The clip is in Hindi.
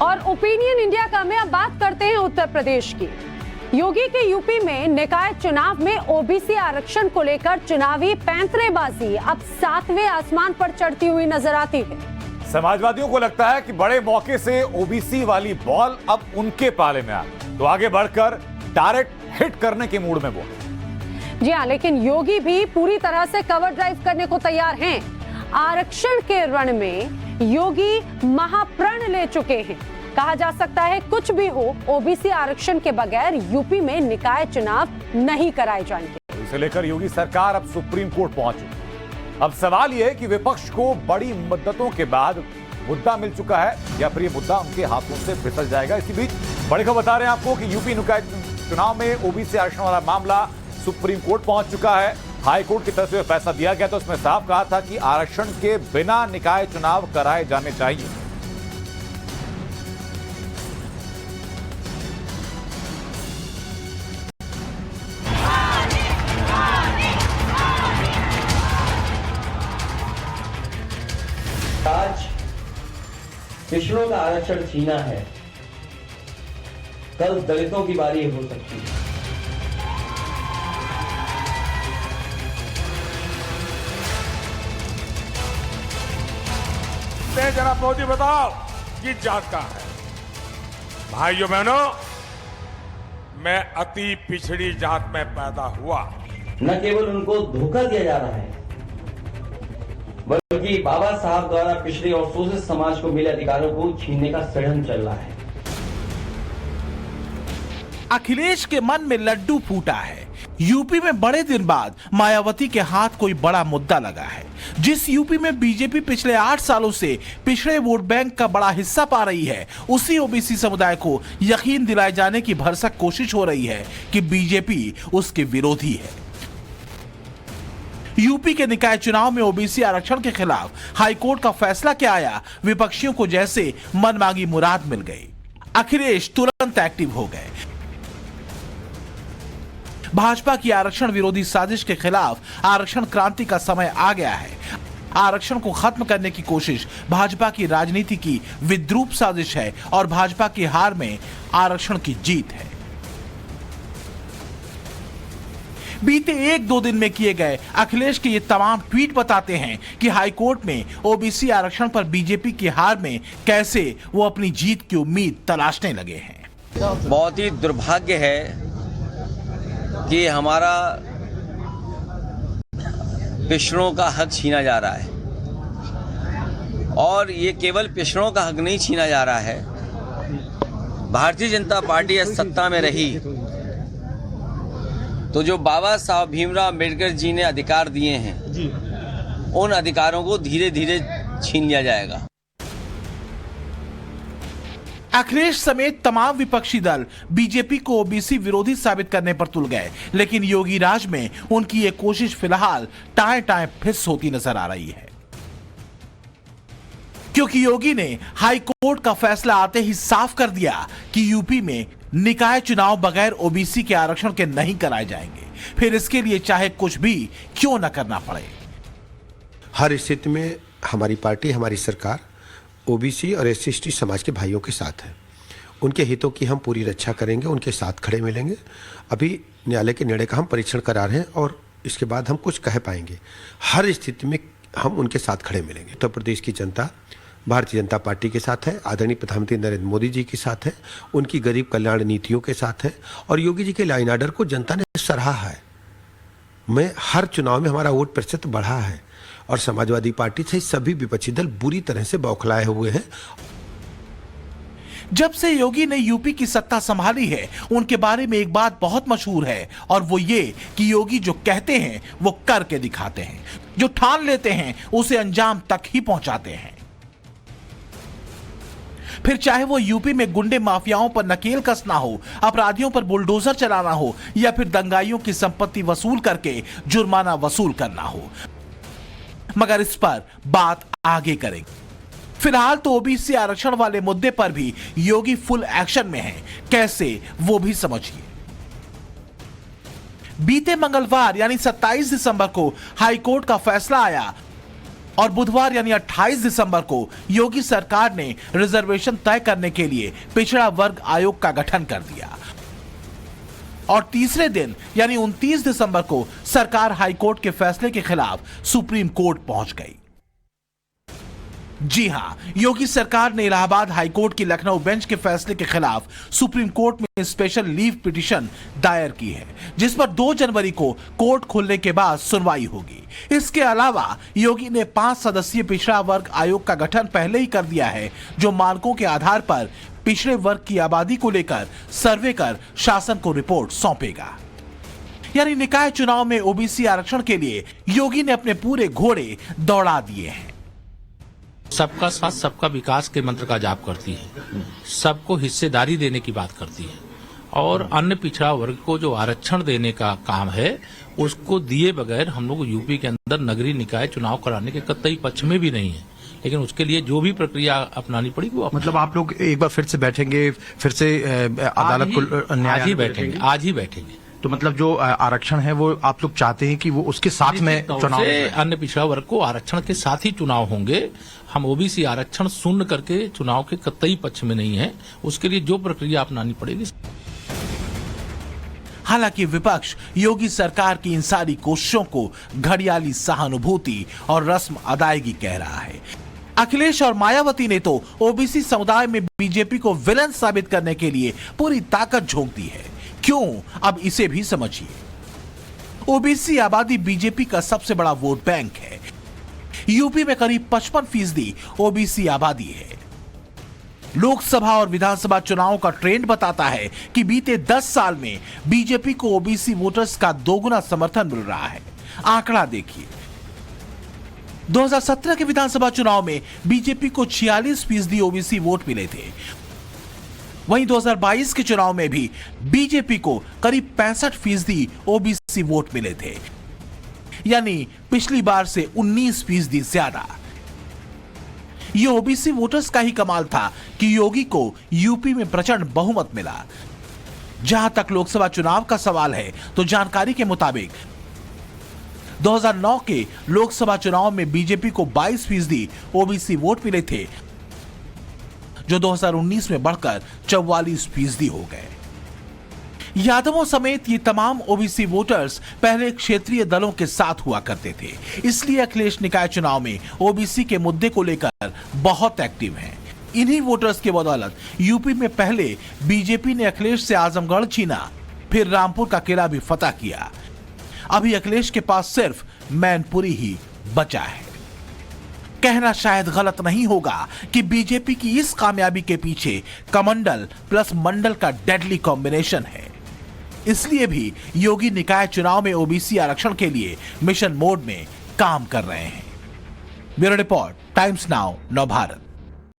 और ओपिनियन इंडिया का में अब बात करते हैं उत्तर प्रदेश की। योगी के यूपी में निकाय चुनाव में ओबीसी आरक्षण को लेकर चुनावी पैंतरेबाजी अब 7वें आसमान पर चढ़ती हुई नजर आती है। समाजवादियों को लगता है कि बड़े मौके से ओबीसी वाली बॉल अब उनके पाले में आ, तो आगे बढ़कर डायरेक्ट हिट करने के मूड में वो। जी हां, लेकिन योगी भी पूरी तरह से कवर ड्राइव करने को तैयार हैं। आरक्षण के रण में योगी महाप्रण ले चुके हैं। कहा जा सकता है कुछ भी हो, ओबीसी आरक्षण के बगैर यूपी में निकाय चुनाव नहीं कराए जाएंगे। इसे लेकर योगी सरकार अब सुप्रीम कोर्ट पहुंची। अब सवाल यह है कि विपक्ष को बड़ी मद्दतों के बाद मुद्दा मिल चुका है या फिर ये मुद्दा उनके हाथों से फिसल जाएगा। इसी बीच बड़ी खबर बता रहे हैं आपको कि यूपी निकाय चुनाव में ओबीसी आरक्षण वाला मामला सुप्रीम कोर्ट पहुंच चुका है। हाई कोर्ट की तरफ से फैसला दिया गया तो उसमें साफ कहा था कि आरक्षण के बिना निकाय चुनाव कराए जाने चाहिए। आज पिछड़ों का आरक्षण छीना है, कल दलितों की बारी हो सकती है। जरा मोदी बताओ कि जात का है। भाइयों बहनों, मैं अति पिछड़ी जात में पैदा हुआ। न केवल उनको धोखा दिया जा रहा है, बल्कि बाबा साहब द्वारा पिछड़े और शोषित समाज को मिले अधिकारों को छीनने का षड्यंत्र चल रहा है। अखिलेश के मन में लड्डू फूटा है। यूपी में बड़े दिन बाद मायावती के हाथ कोई बड़ा मुद्दा लगा है। जिस यूपी में बीजेपी पिछले 8 सालों से पिछड़े वोट बैंक का बड़ा हिस्सा पा रही है, उसी ओबीसी समुदाय को यकीन दिलाए जाने की भरसक कोशिश हो रही है कि बीजेपी उसके विरोधी है। यूपी के निकाय चुनाव में ओबीसी आरक्षण के खिलाफ हाईकोर्ट का फैसला क्या आया, विपक्षियों को जैसे मनमांगी मुराद मिल गई। अखिलेश तुरंत एक्टिव हो गए। भाजपा की आरक्षण विरोधी साजिश के खिलाफ आरक्षण क्रांति का समय आ गया है। आरक्षण को खत्म करने की कोशिश भाजपा की राजनीति की विद्रूप साजिश है और भाजपा की हार में आरक्षण की जीत है। बीते 1-2 दिन में किए गए अखिलेश के ये तमाम ट्वीट बताते हैं कि हाईकोर्ट में ओबीसी आरक्षण पर बीजेपी की हार में कैसे वो अपनी जीत की उम्मीद तलाशने लगे हैं। बहुत ही दुर्भाग्य है कि हमारा पिछड़ों का हक छीना जा रहा है, और ये केवल पिछड़ों का हक नहीं छीना जा रहा है। भारतीय जनता पार्टी सत्ता में रही तो जो बाबा साहब भीमराव अम्बेडकर जी ने अधिकार दिए हैं, उन अधिकारों को धीरे धीरे छीन लिया जाएगा। अखिलेश समेत तमाम विपक्षी दल बीजेपी को ओबीसी विरोधी साबित करने पर तुल गए, लेकिन योगी राज में उनकी ये कोशिश फिलहाल टाएं फिस होती नजर आ रही है, क्योंकि योगी ने हाई कोर्ट का फैसला आते ही साफ कर दिया कि यूपी में निकाय चुनाव बगैर ओबीसी के आरक्षण के नहीं कराए जाएंगे, फिर इसके लिए चाहे कुछ भी क्यों न करना पड़े। हर स्थिति में हमारी पार्टी, हमारी सरकार ओबीसी और SC/ST समाज के भाइयों के साथ है। उनके हितों की हम पूरी रक्षा करेंगे, उनके साथ खड़े मिलेंगे। अभी न्यायालय के निर्णय का हम परीक्षण करा रहे हैं और इसके बाद हम कुछ कह पाएंगे। हर स्थिति में हम उनके साथ खड़े मिलेंगे। उत्तर प्रदेश की जनता भारतीय जनता पार्टी के साथ है, आदरणीय प्रधानमंत्री नरेंद्र मोदी जी के साथ है, उनकी गरीब कल्याण नीतियों के साथ है, और योगी जी के लॉ एंड ऑर्डर को जनता ने सराहा है। मैं हर चुनाव में हमारा वोट प्रतिशत बढ़ा है और समाजवादी पार्टी से सभी विपक्षी दल बुरी तरह से बौखलाए हुए हैं। जब से योगी ने यूपी की सत्ता संभाली है, उनके बारे में एक बात बहुत मशहूर है, और वो ये कि योगी जो कहते हैं वो करके दिखाते हैं, जो ठान लेते हैं उसे अंजाम तक ही पहुंचाते हैं। फिर चाहे वो यूपी में गुंडे माफियाओं पर नकेल कसना हो, अपराधियों पर बुलडोजर चलाना हो, या फिर दंगाइयों की संपत्ति वसूल करके जुर्माना वसूल करना हो, मगर इस पर बात आगे करेंगे। फिलहाल तो ओबीसी आरक्षण वाले मुद्दे पर भी योगी फुल एक्शन में हैं। कैसे, वो भी समझिए। बीते मंगलवार यानी 27 दिसंबर को हाईकोर्ट का फैसला आया और बुधवार यानी 28 दिसंबर को योगी सरकार ने रिजर्वेशन तय करने के लिए पिछड़ा वर्ग आयोग का गठन कर दिया और तीसरे दिन यानी 29 दिसंबर को सरकार हाईकोर्ट के फैसले के खिलाफ सुप्रीम कोर्ट पहुंच गई। जी हां, योगी सरकार ने इलाहाबाद हाईकोर्ट की लखनऊ बेंच के फैसले के खिलाफ सुप्रीम कोर्ट में स्पेशल लीव पिटीशन दायर की है, जिस पर 2 जनवरी को कोर्ट खुलने के बाद सुनवाई होगी। इसके अलावा योगी ने 5 सदस्यीय पिछड़ा वर्ग आयोग का गठन पहले ही कर दिया है, जो मानकों के आधार पर पिछड़े वर्ग की आबादी को लेकर सर्वे कर शासन को रिपोर्ट सौंपेगा। यानी निकाय चुनाव में ओबीसी आरक्षण के लिए योगी ने अपने पूरे घोड़े दौड़ा दिए हैं। सबका साथ सबका विकास के मंत्र का जाप करती है, सबको हिस्सेदारी देने की बात करती है और अन्य पिछड़ा वर्ग को जो आरक्षण देने का काम है उसको दिए बगैर हम लोग यूपी के अंदर नगरीय निकाय चुनाव कराने के कतई पक्ष में भी नहीं है। लेकिन उसके लिए जो भी प्रक्रिया अपनानी पड़ेगी वो मतलब आप लोग एक बार फिर से बैठेंगे, फिर से अदालत को न्याय आज ही बैठेंगे। तो मतलब जो आरक्षण है वो आप लोग चाहते हैं कि वो उसके साथ में चुनाव, अन्य पिछड़ा वर्ग को आरक्षण के साथ ही चुनाव होंगे। हम ओबीसी आरक्षण शून्य करके चुनाव के कतई पक्ष में नहीं है, उसके लिए जो प्रक्रिया अपनानी पड़ेगी। हालांकि विपक्ष योगी सरकार की इन सारी कोशिशों को घड़ियाली सहानुभूति और रस्म अदायगी कह रहा है। अखिलेश और मायावती ने तो ओबीसी समुदाय में बीजेपी को विलन साबित करने के लिए पूरी ताकत झोंक दी है। क्यों, अब इसे भी समझिए। ओबीसी आबादी बीजेपी का सबसे बड़ा वोट बैंक है। यूपी में करीब 55% ओबीसी आबादी है। लोकसभा और विधानसभा चुनावों का ट्रेंड बताता है कि बीते 10 साल में बीजेपी को ओबीसी वोटर्स का 2 गुना समर्थन मिल रहा है। आंकड़ा देखिए, 2017 के विधानसभा चुनाव में बीजेपी को 46% ओबीसी वोट मिले थे। वहीं 2022 के चुनाव में भी बीजेपी को करीब 65% ओबीसी वोट मिले थे, यानी पिछली बार से 19% ज्यादा। ये ओबीसी वोटर्स का ही कमाल था कि योगी को यूपी में प्रचंड बहुमत मिला। जहां तक लोकसभा चुनाव का सवाल है तो जानकारी के मुताबिक 2009 के लोकसभा चुनाव में बीजेपी को 22% ओबीसी वोट मिले थे, जो 2019 में बढ़कर 44% हो गए। यादवों समेत ये तमाम ओबीसी वोटर्स पहले क्षेत्रीय दलों के साथ हुआ करते थे, इसलिए अखिलेश निकाय चुनाव में ओबीसी के मुद्दे को लेकर बहुत एक्टिव हैं। इन्हीं वोटर्स के बदौलत यूपी में पहले बीजेपी ने अखिलेश से आजमगढ़ छीना, फिर रामपुर का किला भी फतह किया। अभी अखिलेश के पास सिर्फ मैनपुरी ही बचा है। कहना शायद गलत नहीं होगा कि बीजेपी की इस कामयाबी के पीछे कमंडल प्लस मंडल का डेडली कॉम्बिनेशन है। इसलिए भी योगी निकाय चुनाव में ओबीसी आरक्षण के लिए मिशन मोड में काम कर रहे हैं। Bureau report, times now, Navbharat.